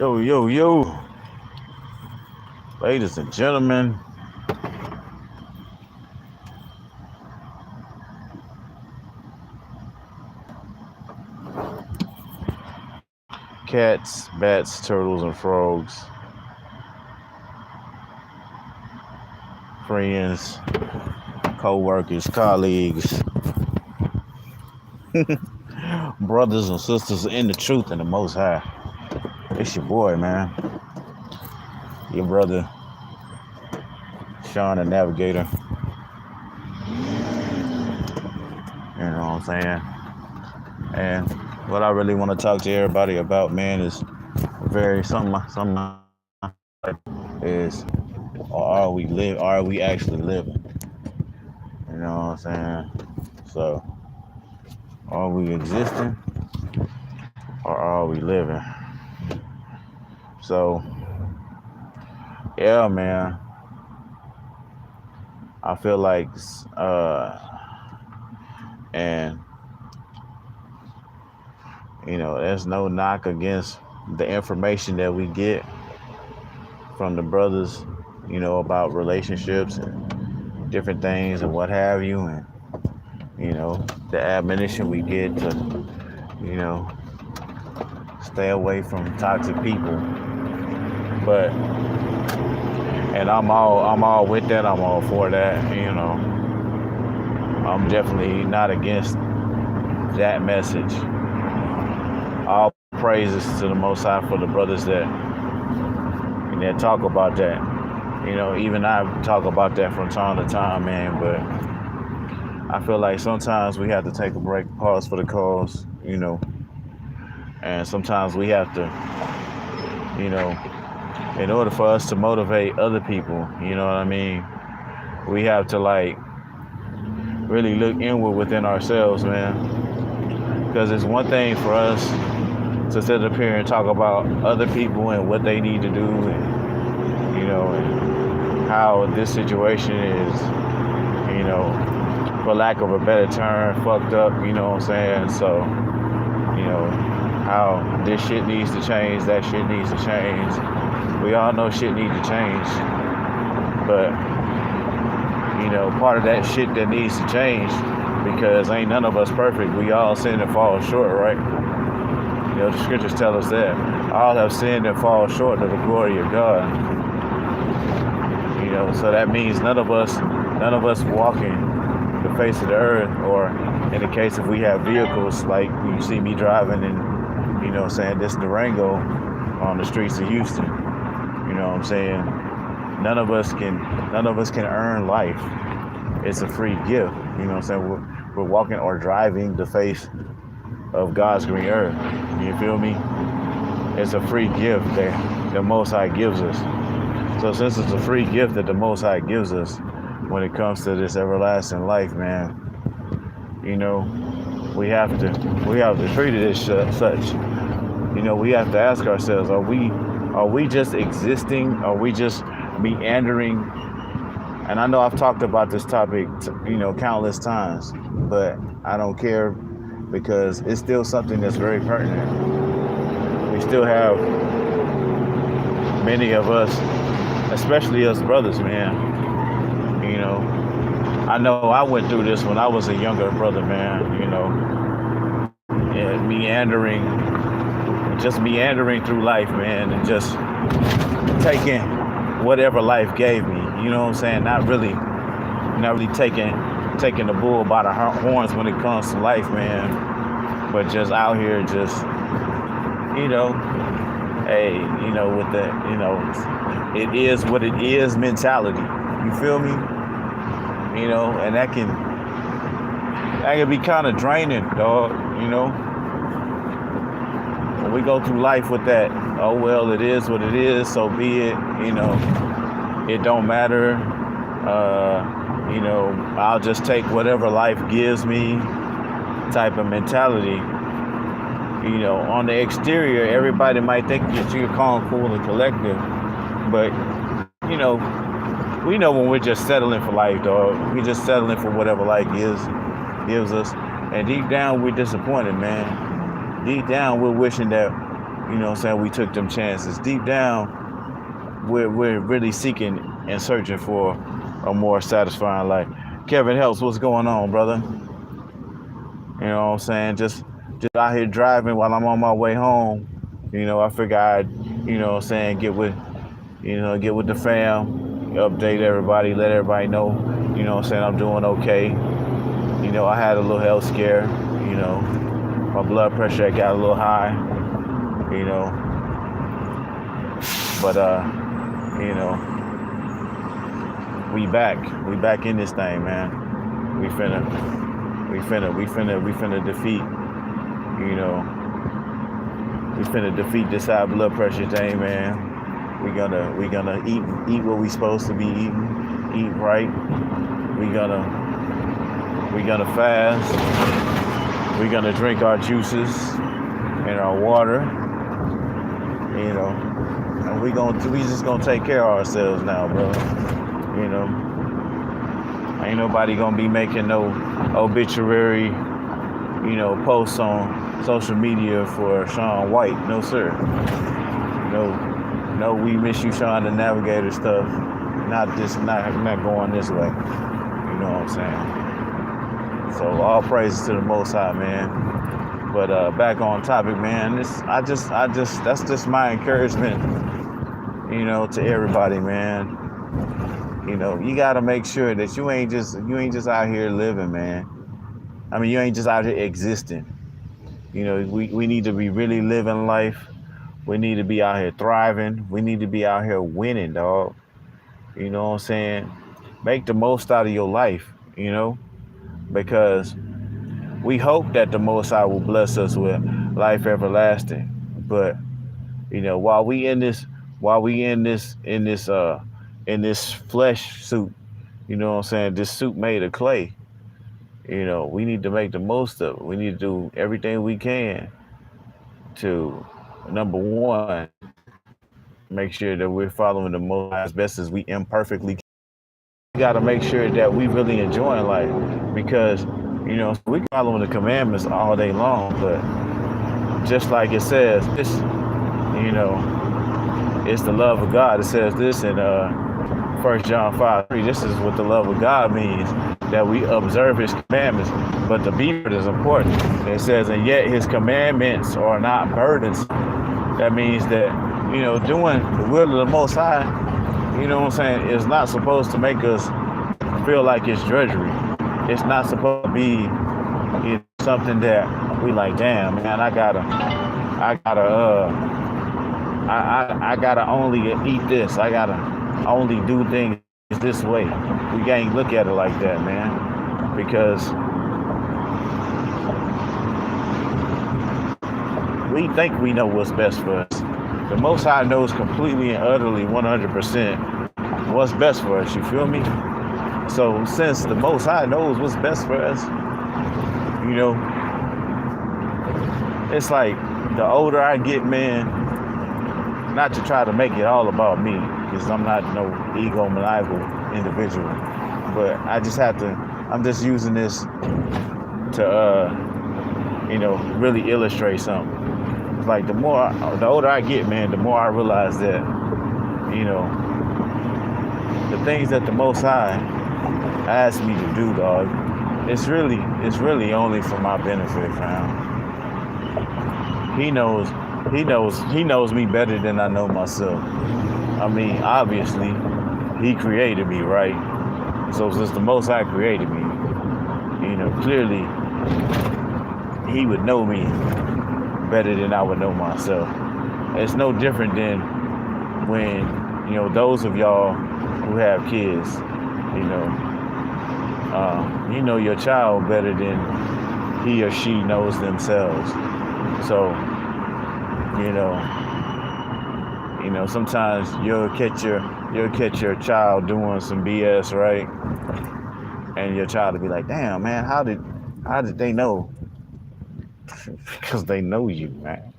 Yo, yo, yo, ladies and gentlemen, cats, bats, turtles, and frogs, friends, co workers, colleagues, brothers and sisters in the truth and the Most High. It's your boy, man, your brother, Sean the Navigator. You know what I'm saying? And what I really want to talk to everybody about, man, is something is are we actually living? You know what I'm saying? So are we existing or are we living? So yeah, man, I feel like and there's no knock against the information that we get from the brothers, about relationships and different things and what have you, and the admonition we get to you know stay away from toxic people. But and I'm all with that. I'm all for that. I'm definitely not against that message. All praises to the Most High for the brothers that talk about that. Even I talk about that from time to time, man. But I feel like sometimes we have to take a break, pause for the cause, and sometimes we have to, in order for us to motivate other people, you know what I mean? We have to like really look inward within ourselves, man. Because it's one thing for us to sit up here and talk about other people and what they need to do, and how this situation is, for lack of a better term, fucked up, you know what I'm saying? So, how this shit needs to change, that shit needs to change. We all know shit needs to change, but, part of that shit that needs to change, because ain't none of us perfect. We all sin and fall short, right? The scriptures tell us that all have sinned and fall short of the glory of God. So that means none of us walking the face of the earth, or in the case if we have vehicles like you see me driving in, this Durango on the streets of Houston. You know what I'm saying? None of us can earn life. It's a free gift. You know what I'm saying? We're walking or driving the face of God's green earth. You feel me? It's a free gift that the Most High gives us. So since it's a free gift that the Most High gives us when it comes to this everlasting life, man, we have to treat it as such. We have to ask ourselves, are we just existing? Are we just meandering? And I know I've talked about this topic, countless times, but I don't care, because it's still something that's very pertinent. We still have many of us, especially us brothers, man. I know I went through this when I was a younger brother, man. And meandering through life, man, and just taking whatever life gave me. You know what I'm saying? Not really taking the bull by the horns when it comes to life, man. But just out here, just hey, with the, it is what it is mentality. You feel me? And that can be kind of draining, dog. When we go through life with that, oh well, it is what it is, so be it. It don't matter. I'll just take whatever life gives me, type of mentality. On the exterior, everybody might think that you're calm, cool, and collective, but we know when we're just settling for life, dog. We're just settling for whatever life gives us, and deep down we're disappointed, man. Deep down we're wishing that you know what I'm saying, we took them chances. Deep down, we're really seeking and searching for a more satisfying life. Kevin Helps, what's going on, brother? You know what I'm saying? Just out here driving while I'm on my way home. You know, I figure I'd, you know what I'm saying, get with the fam, update everybody, let everybody know, you know what I'm saying, I'm doing okay. You know, I had a little health scare, you know, my blood pressure got a little high, you know, but you know, we back in this thing, man. We finna defeat, you know, we finna defeat this high blood pressure thing, man. We gonna eat what we supposed to be eating, eat right. We gonna fast. We're gonna drink our juices and our water, you know, and we just gonna take care of ourselves now, bro. You know, ain't nobody gonna be making no obituary, you know, posts on social media for Shaun White. No, sir. No, we miss you, Shaun the Navigator stuff. Not going this way. You know what I'm saying? So all praises to the Most High, man. But back on topic, man. That's just my encouragement, you know, to everybody, man. You know, you gotta make sure that you ain't just out here living, man. I mean, you ain't just out here existing. You know, we need to be really living life. We need to be out here thriving. We need to be out here winning, dog. You know what I'm saying? Make the most out of your life, you know, because we hope that the Most High will bless us with life everlasting. But you know, while we in this flesh suit, you know what I'm saying, this suit made of clay, you know, we need to make the most of it. We need to do everything we can to, number one, make sure that we're following the Most High as best as we imperfectly can. We got to make sure that we really enjoying life because, you know, we can follow the commandments all day long, but just like it says, this, you know, it's the love of God. It says this in 1 John 5:3. This is what the love of God means, that we observe his commandments. But the B word is important. It says, and yet his commandments are not burdensome. That means that, you know, doing the will of the Most High, you know what I'm saying, is not supposed to make us feel like it's drudgery. It's not supposed to be, you know, something that we like, damn, man, I gotta only eat this. I gotta only do things this way. We can't look at it like that, man, because we think we know what's best for us. The Most High knows completely and utterly 100% what's best for us. You feel me? So since the Most High knows what's best for us, you know, it's like the older I get, man, not to try to make it all about me, because I'm not no egomaniacal individual, but I'm just using this to, you know, really illustrate something. It's like the older I get, man, the more I realize that, you know, the things that the Most High asked me to do, dog, it's really only for my benefit, fam. He knows me better than I know myself. I mean, obviously, he created me, right? So since the Most High created me, you know, clearly, he would know me better than I would know myself. It's no different than when, you know, those of y'all who have kids, you know your child better than he or she knows themselves. So, you know, sometimes you'll catch your child doing some BS, right? And your child will be like, "Damn, man, how did they know?" Because they know you, man.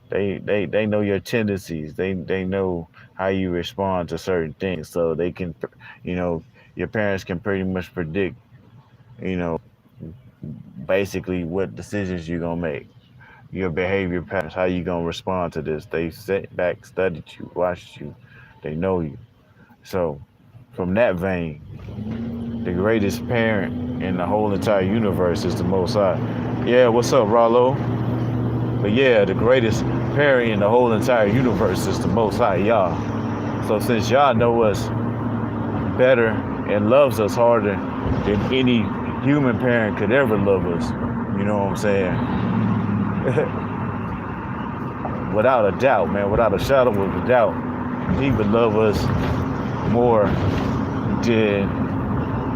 They know your tendencies. They know how you respond to certain things, so they can, you know, your parents can pretty much predict, you know, basically what decisions you're gonna make. your behavior patterns. How you gonna respond to this? They sat back, studied you, watched you. They know you. So, from that vein, the greatest parent in the whole entire universe is the Most High. Yeah, what's up, Rollo? But yeah, the greatest parent in the whole entire universe is the Most High, Yah. So since Yah know us better and loves us harder than any human parent could ever love us, you know what I'm saying? Without a doubt, man, without a shadow of a doubt, he would love us more than,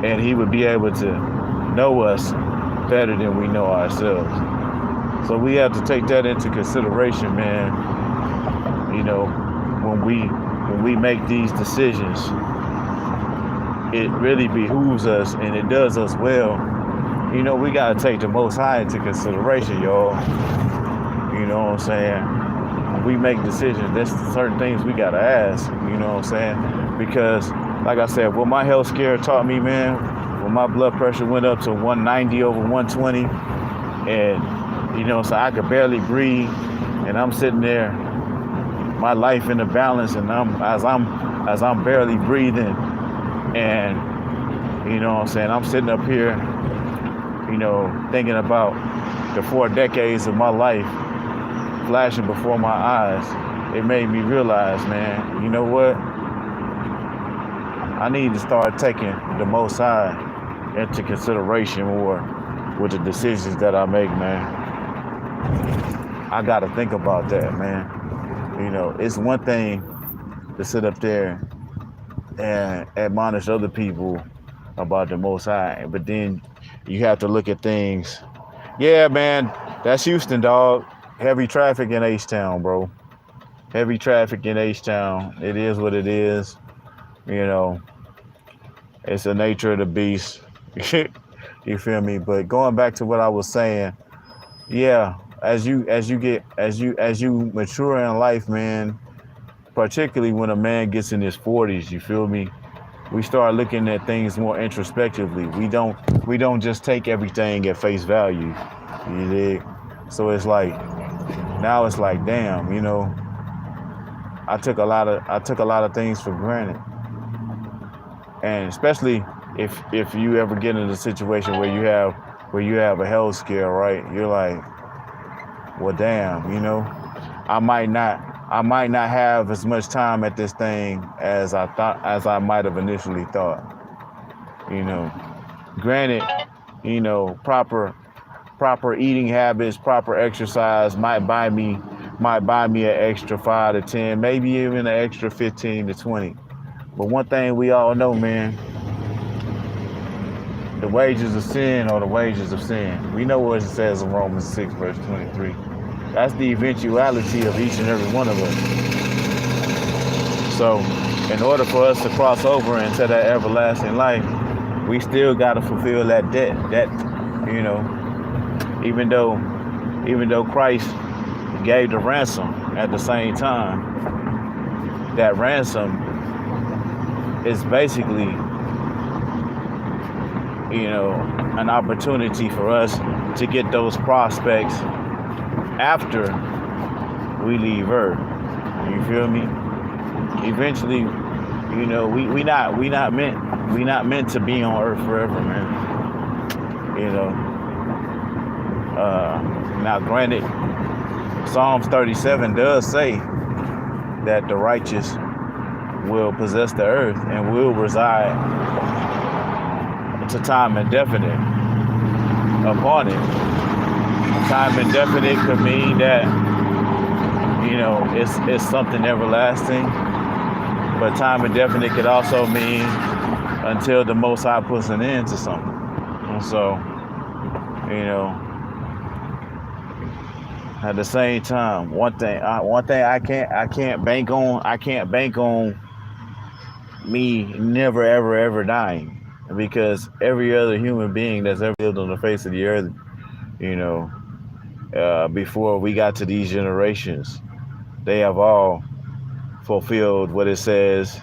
and he would be able to know us better than we know ourselves. So we have to take that into consideration, man. You know, when we make these decisions, it really behooves us and it does us well. You know, we gotta take the Most High into consideration, y'all. You know what I'm saying? When we make decisions, there's certain things we gotta ask. You know what I'm saying? Because, like I said, what my health scare taught me, man, when my blood pressure went up to 190 over 120, and you know, so I could barely breathe, and I'm sitting there, my life in the balance, and as I'm barely breathing, and you know what I'm saying, I'm sitting up here, you know, thinking about the 4 decades of my life flashing before my eyes. It made me realize, man, you know what? I need to start taking the Most High into consideration more with the decisions that I make, man. I gotta think about that, man. You know, it's one thing to sit up there and admonish other people about the Most High, but then you have to look at things. Yeah, man, that's Houston, dog. Heavy traffic in H-Town, bro. Heavy traffic in H-Town. It is what it is. You know, it's the nature of the beast. You feel me? But going back to what I was saying, yeah, as you mature in life, man, particularly when a man gets in his 40s, you feel me? We start looking at things more introspectively. We don't just take everything at face value. You dig? So it's like now it's like, damn, you know, I took a lot of things for granted. And especially if you ever get in a situation where you have a health scare, right? You're like, well, damn, you know, I might not have as much time at this thing as I might have initially thought. You know, granted, you know, proper eating habits, proper exercise might buy me an extra 5 to 10, maybe even an extra 15 to 20. But one thing we all know, man, the wages of sin are the wages of sin. We know what it says in Romans 6, verse 23. That's the eventuality of each and every one of us. So, in order for us to cross over into that everlasting life, we still got to fulfill that debt. That, you know, even though Christ gave the ransom at the same time, that ransom is basically, you know, an opportunity for us to get those prospects after we leave Earth. You feel me? Eventually, you know, we not meant to be on Earth forever, man. You know. Now, granted, Psalms 37 does say that the righteous will possess the earth and will reside to time indefinite upon it. Time indefinite could mean that, you know, it's something everlasting, but time indefinite could also mean until the Most High puts an end to something. And so, you know, at the same time, one thing I can't bank on me never ever dying, because every other human being that's ever lived on the face of the earth, you know, before we got to these generations, they have all fulfilled what it says,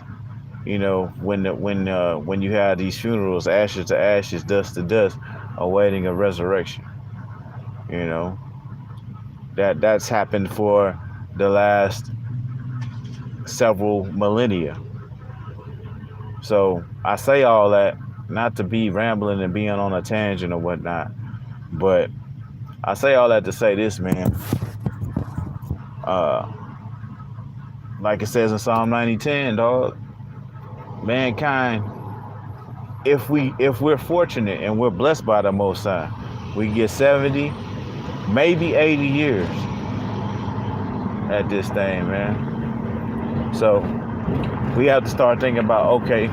you know, when you have these funerals, ashes to ashes, dust to dust, awaiting a resurrection, you know. That's happened for the last several millennia. So I say all that not to be rambling and being on a tangent or whatnot, but I say all that to say this, man. Uh, like it says in Psalm 90:10, dog, mankind, if we're fortunate and we're blessed by the Most High, we get 70, maybe 80 years at this thing, man. So we have to start thinking about, okay,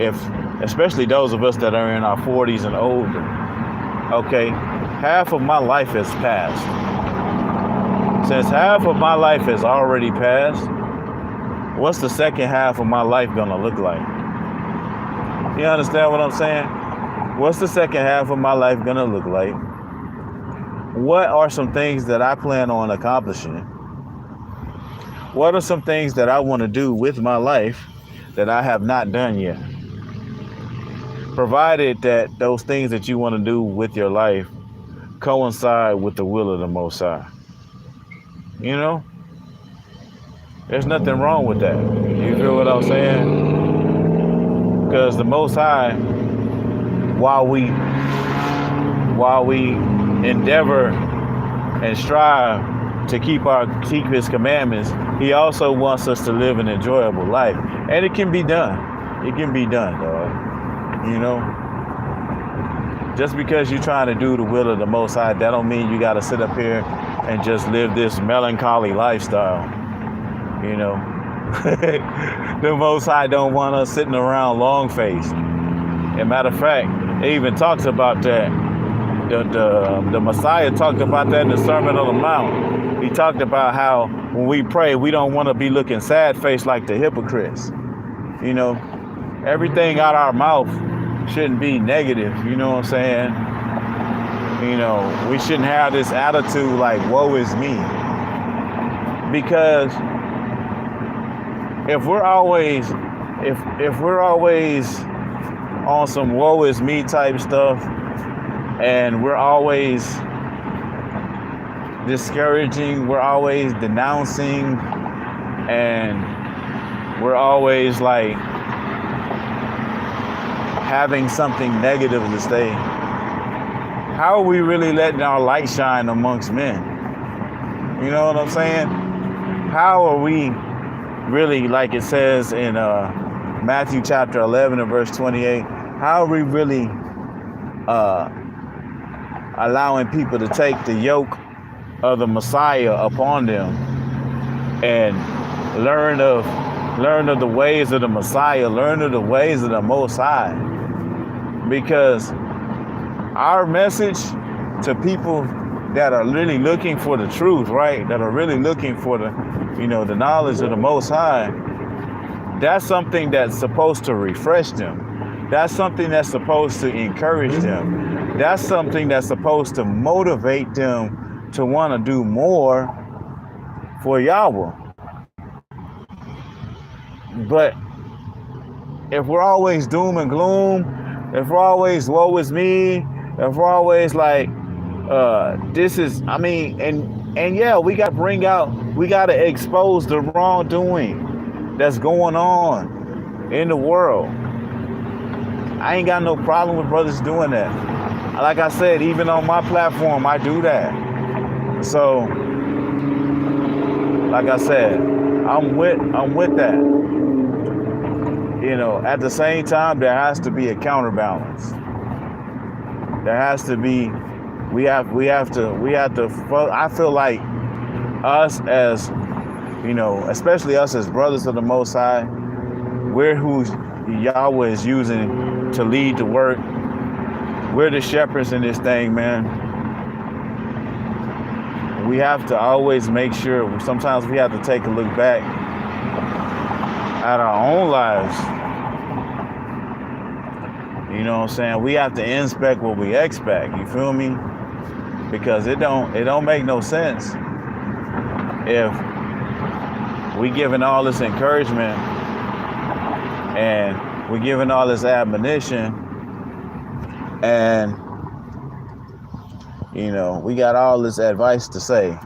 if, especially those of us that are in our 40s and older, okay, half of my life has passed. Since half of my life has already passed, what's the second half of my life gonna look like? You understand what I'm saying? What's the second half of my life gonna look like? What are some things that I plan on accomplishing? What are some things that I want to do with my life that I have not done yet? Provided that those things that you want to do with your life coincide with the will of the Most High. You know? There's nothing wrong with that. You feel what I'm saying? Because the Most High, while we endeavor and strive to keep his commandments, he also wants us to live an enjoyable life. And it can be done. It can be done, dog. You know? Just because you're trying to do the will of the Most High, that don't mean you got to sit up here and just live this melancholy lifestyle. You know? The Most High don't want us sitting around long-faced. As a matter of fact, it even talks about that. The Messiah talked about that in the Sermon on the Mount. He talked about how when we pray, we don't want to be looking sad-faced like the hypocrites. You know, everything out our mouth shouldn't be negative. You know what I'm saying? You know, we shouldn't have this attitude like, woe is me. Because if we're always on some woe is me type stuff, and we're always discouraging, we're always denouncing, and we're always like having something negative to say, how are we really letting our light shine amongst men? You know what I'm saying? How are we really, like it says in Matthew chapter 11 and verse 28, how are we really allowing people to take the yoke of the Messiah upon them and learn of the ways of the Messiah, learn of the ways of the Most High? Because our message to people that are really looking for the truth, right? That are really looking for the knowledge of the Most High, that's something that's supposed to refresh them. That's something that's supposed to encourage them. That's something that's supposed to motivate them to want to do more for Yahweh. But if we're always doom and gloom, if we're always woe is me, if we're always like, yeah, we got to expose the wrongdoing that's going on in the world. I ain't got no problem with brothers doing that. Like I said, even on my platform, I do that. So, like I said, I'm with that. You know, at the same time, there has to be a counterbalance. There has to be. We have to. I feel like us as, especially us as brothers of the Most High, we're who Yahweh is using to lead the work. We're the shepherds in this thing, man. We have to always make sure, sometimes we have to take a look back at our own lives. You know what I'm saying? We have to inspect what we expect, you feel me? Because it don't make no sense if we giving all this encouragement and we're giving all this admonition, and We got all this advice to say,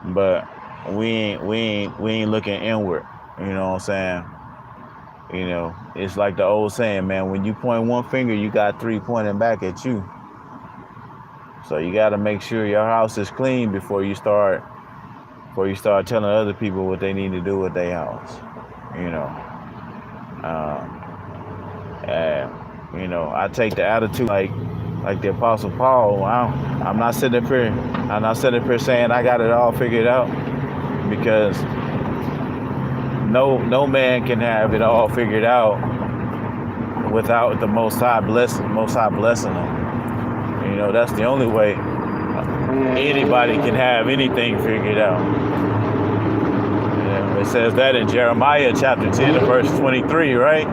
but we ain't looking inward. You know what I'm saying? It's like the old saying, man, when you point one finger, you got three pointing back at you. So you got to make sure your house is clean before you start telling other people what they need to do with their house. You know, I take the attitude like the Apostle Paul. I'm not sitting up here saying I got it all figured out, because no man can have it all figured out without the Most High blessing them. That's the only way anybody can have anything figured out. It says that in Jeremiah chapter 10 and verse 23, right?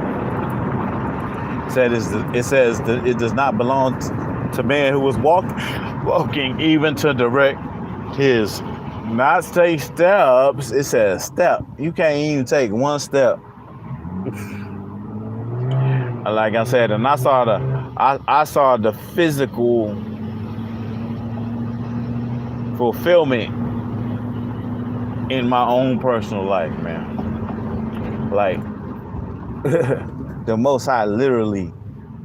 It says that it does not belong to man who was walking even to direct his, not take steps. It says step. You can't even take one step. Like I said, and I saw the physical fulfillment in my own personal life, man. Like the Most High literally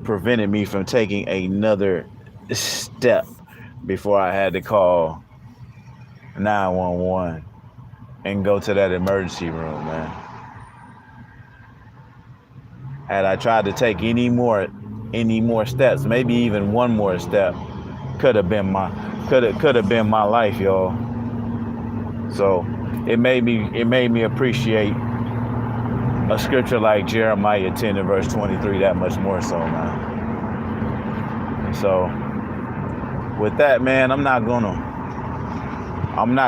prevented me from taking another step before I had to call 911 and go to that emergency room, man. Had I tried to take any more steps, maybe even one more step, could have been my life, y'all. So it made me appreciate a scripture like Jeremiah 10 and verse 23 that much more so, man. So with that, man, I'm not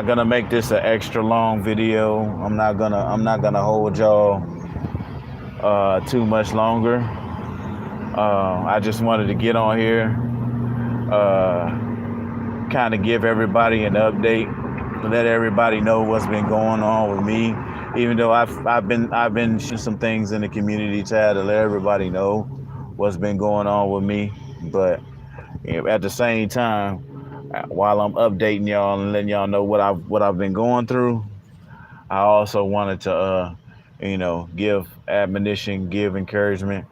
gonna make this an extra long video. I'm not gonna hold y'all too much longer. I just wanted to get on here, kind of give everybody an update, let everybody know what's been going on with me. Even though I've been sharing some things in the community tab to let everybody know what's been going on with me, but at the same time, while I'm updating y'all and letting y'all know what I've been going through, I also wanted to give admonition, give encouragement.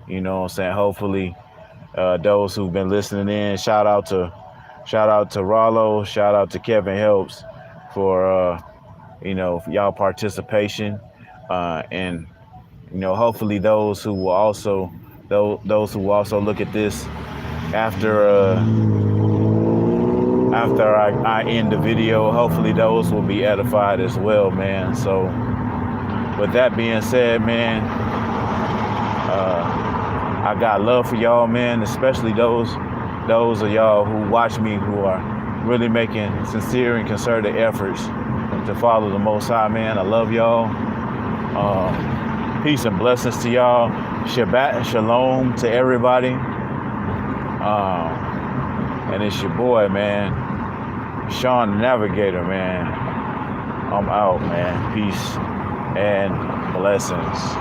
You know what I'm saying? Hopefully, those who've been listening in, shout out to Rollo, shout out to Kevin Helps for y'all participation, and hopefully those who will also look at this after I end the video, hopefully those will be edified as well, man. So with that being said, man, I got love for y'all, man, especially those of y'all who watch me, who are really making sincere and concerted efforts to follow the Most High, man. I love y'all. Peace and blessings to y'all. Shabbat and shalom to everybody. And it's your boy, man, Sean the Navigator, man. I'm out, man. Peace and blessings.